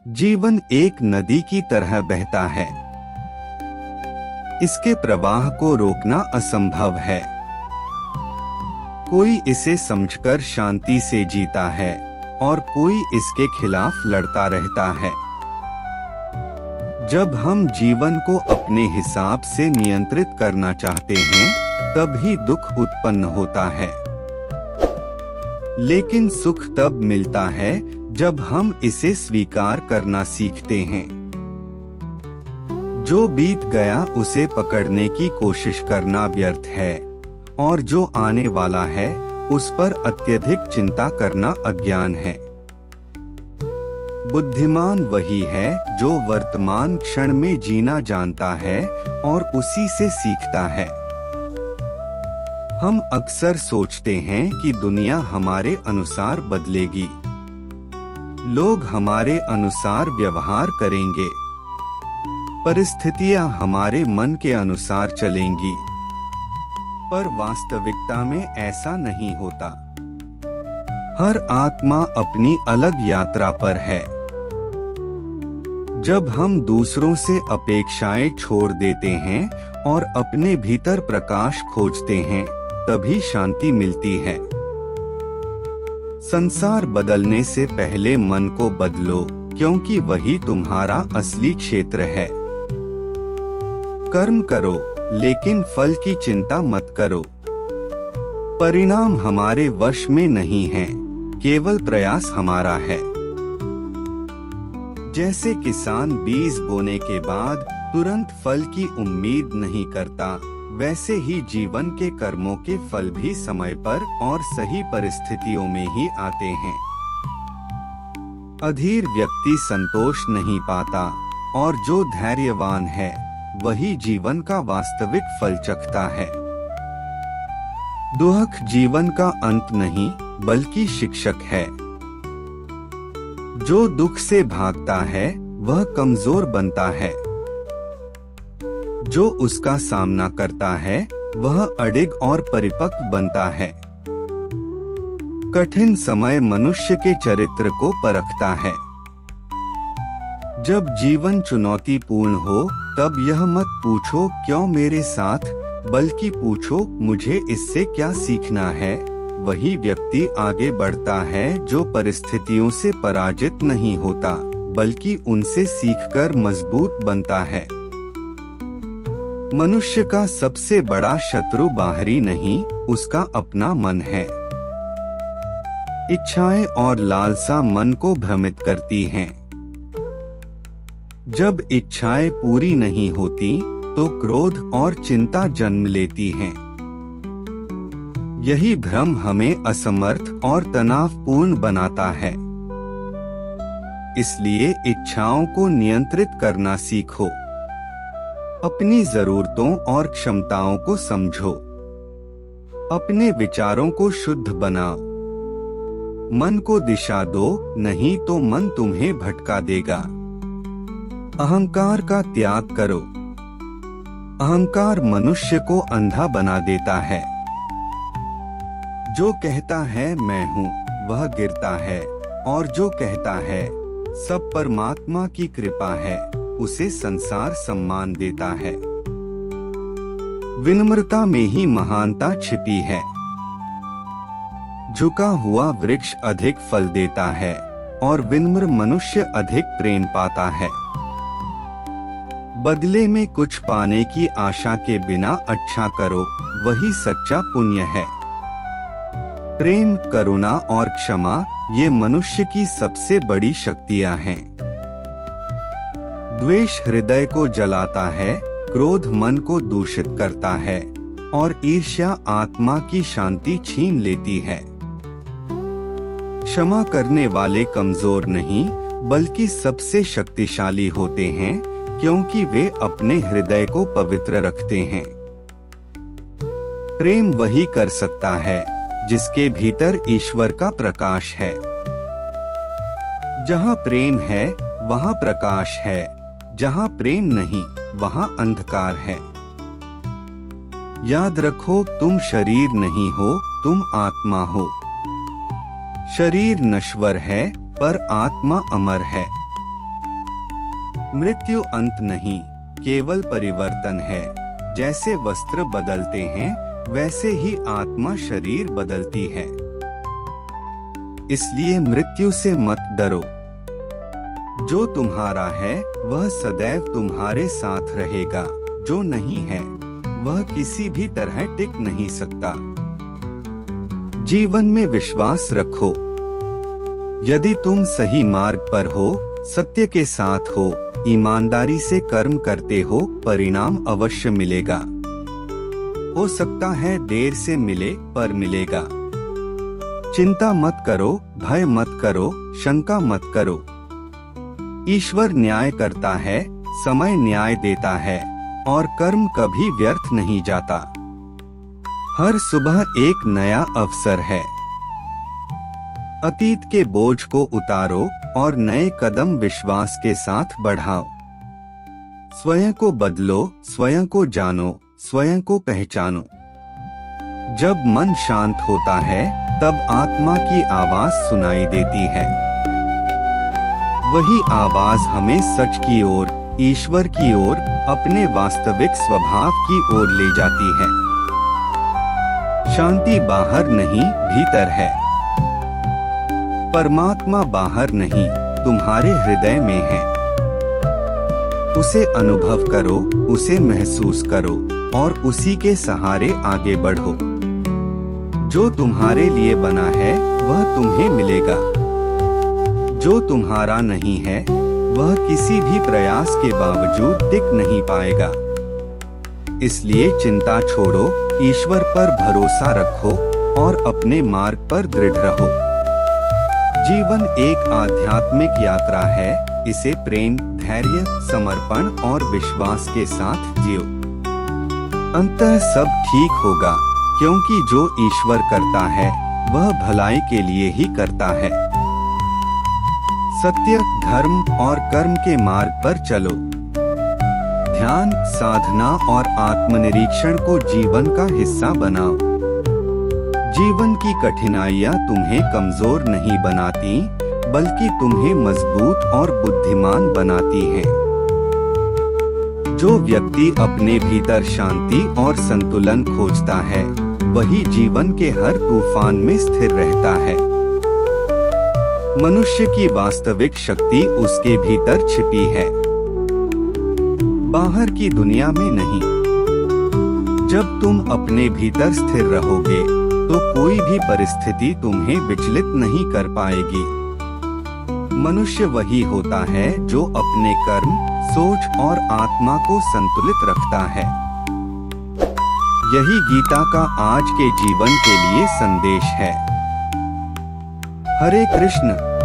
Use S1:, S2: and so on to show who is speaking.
S1: जीवन एक नदी की तरह बहता है। इसके प्रवाह को रोकना असंभव है। कोई इसे समझकर शांति से जीता है और कोई इसके खिलाफ लड़ता रहता है। जब हम जीवन को अपने हिसाब से नियंत्रित करना चाहते हैं, तभी दुख उत्पन्न होता है। लेकिन सुख तब मिलता है जब हम इसे स्वीकार करना सीखते हैं। जो बीत गया उसे पकड़ने की कोशिश करना व्यर्थ है और जो आने वाला है उस पर अत्यधिक चिंता करना अज्ञान है। बुद्धिमान वही है जो वर्तमान क्षण में जीना जानता है और उसी से सीखता है। हम अक्सर सोचते हैं कि दुनिया हमारे अनुसार बदलेगी, लोग हमारे अनुसार व्यवहार करेंगे, परिस्थितियां हमारे मन के अनुसार चलेंगी, पर वास्तविकता में ऐसा नहीं होता। हर आत्मा अपनी अलग यात्रा पर है। जब हम दूसरों से अपेक्षाएं छोड़ देते हैं और अपने भीतर प्रकाश खोजते हैं, तभी शांति मिलती है। संसार बदलने से पहले मन को बदलो, क्योंकि वही तुम्हारा असली क्षेत्र है। कर्म करो, लेकिन फल की चिंता मत करो। परिणाम हमारे वश में नहीं है, केवल प्रयास हमारा है। जैसे किसान बीज बोने के बाद तुरंत फल की उम्मीद नहीं करता, वैसे ही जीवन के कर्मों के फल भी समय पर और सही परिस्थितियों में ही आते हैं। अधीर व्यक्ति संतोष नहीं पाता और जो धैर्यवान है वही जीवन का वास्तविक फल चखता है। दुख जीवन का अंत नहीं, बल्कि शिक्षक है। जो दुख से भागता है वह कमजोर बनता है। जो उसका सामना करता है वह अडिग और परिपक्व बनता है। कठिन समय मनुष्य के चरित्र को परखता है। जब जीवन चुनौतीपूर्ण हो, तब यह मत पूछो क्यों मेरे साथ, बल्कि पूछो मुझे इससे क्या सीखना है। वही व्यक्ति आगे बढ़ता है जो परिस्थितियों से पराजित नहीं होता, बल्कि उनसे सीखकर मजबूत बनता है। मनुष्य का सबसे बड़ा शत्रु बाहरी नहीं, उसका अपना मन है। इच्छाएं और लालसा मन को भ्रमित करती हैं। जब इच्छाएं पूरी नहीं होती, तो क्रोध और चिंता जन्म लेती हैं। यही भ्रम हमें असमर्थ और तनावपूर्ण बनाता है। इसलिए इच्छाओं को नियंत्रित करना सीखो। अपनी जरूरतों और क्षमताओं को समझो। अपने विचारों को शुद्ध बनाओ। मन को दिशा दो, नहीं तो मन तुम्हें भटका देगा। अहंकार का त्याग करो। अहंकार मनुष्य को अंधा बना देता है। जो कहता है मैं हूँ, वह गिरता है, और जो कहता है सब परमात्मा की कृपा है, उसे संसार सम्मान देता है। विनम्रता में ही महानता छिपी है। झुका हुआ वृक्ष अधिक फल देता है और विनम्र मनुष्य अधिक प्रेम पाता है। बदले में कुछ पाने की आशा के बिना अच्छा करो, वही सच्चा पुण्य है। प्रेम, करुणा और क्षमा ये मनुष्य की सबसे बड़ी शक्तियां हैं। द्वेष हृदय को जलाता है, क्रोध मन को दूषित करता है और ईर्ष्या आत्मा की शांति छीन लेती है। क्षमा करने वाले कमजोर नहीं, बल्कि सबसे शक्तिशाली होते हैं, क्योंकि वे अपने हृदय को पवित्र रखते हैं। प्रेम वही कर सकता है जिसके भीतर ईश्वर का प्रकाश है। जहाँ प्रेम है वहाँ प्रकाश है, जहाँ प्रेम नहीं वहाँ अंधकार है। याद रखो, तुम शरीर नहीं हो, तुम आत्मा हो। शरीर नश्वर है, पर आत्मा अमर है। मृत्यु अंत नहीं, केवल परिवर्तन है। जैसे वस्त्र बदलते हैं, वैसे ही आत्मा शरीर बदलती है। इसलिए मृत्यु से मत डरो। जो तुम्हारा है वह सदैव तुम्हारे साथ रहेगा, जो नहीं है वह किसी भी तरह टिक नहीं सकता। जीवन में विश्वास रखो। यदि तुम सही मार्ग पर हो, सत्य के साथ हो, ईमानदारी से कर्म करते हो, परिणाम अवश्य मिलेगा। हो सकता है देर से मिले, पर मिलेगा। चिंता मत करो, भय मत करो, शंका मत करो। ईश्वर न्याय करता है, समय न्याय देता है और कर्म कभी व्यर्थ नहीं जाता। हर सुबह एक नया अवसर है। अतीत के बोझ को उतारो और नए कदम विश्वास के साथ बढ़ाओ। स्वयं को बदलो, स्वयं को जानो, स्वयं को पहचानो। जब मन शांत होता है, तब आत्मा की आवाज सुनाई देती है। वही आवाज हमें सच की ओर, ईश्वर की ओर, अपने वास्तविक स्वभाव की ओर ले जाती है। शांति बाहर नहीं, भीतर है। परमात्मा बाहर नहीं, तुम्हारे हृदय में है। उसे अनुभव करो, उसे महसूस करो और उसी के सहारे आगे बढ़ो। जो तुम्हारे लिए बना है वह तुम्हें मिलेगा। जो तुम्हारा नहीं है वह किसी भी प्रयास के बावजूद टिक नहीं पाएगा। इसलिए चिंता छोड़ो, ईश्वर पर भरोसा रखो और अपने मार्ग पर दृढ़ रहो। जीवन एक आध्यात्मिक यात्रा है, इसे प्रेम, धैर्य, समर्पण और विश्वास के साथ जियो। अंततः सब ठीक होगा, क्योंकि जो ईश्वर करता है वह भलाई के लिए ही करता है। सत्य, धर्म और कर्म के मार्ग पर चलो। ध्यान, साधना और आत्मनिरीक्षण को जीवन का हिस्सा बनाओ। जीवन की कठिनाइयां तुम्हें कमजोर नहीं बनाती, बल्कि तुम्हें मजबूत और बुद्धिमान बनाती हैं। जो व्यक्ति अपने भीतर शांति और संतुलन खोजता है, वही जीवन के हर तूफान में स्थिर रहता है। मनुष्य की वास्तविक शक्ति उसके भीतर छिपी है, बाहर की दुनिया में नहीं। जब तुम अपने भीतर स्थिर रहोगे, तो कोई भी परिस्थिति तुम्हें विचलित नहीं कर पाएगी। मनुष्य वही होता है जो अपने कर्म, सोच और आत्मा को संतुलित रखता है। यही गीता का आज के जीवन के लिए संदेश है। हरे कृष्ण।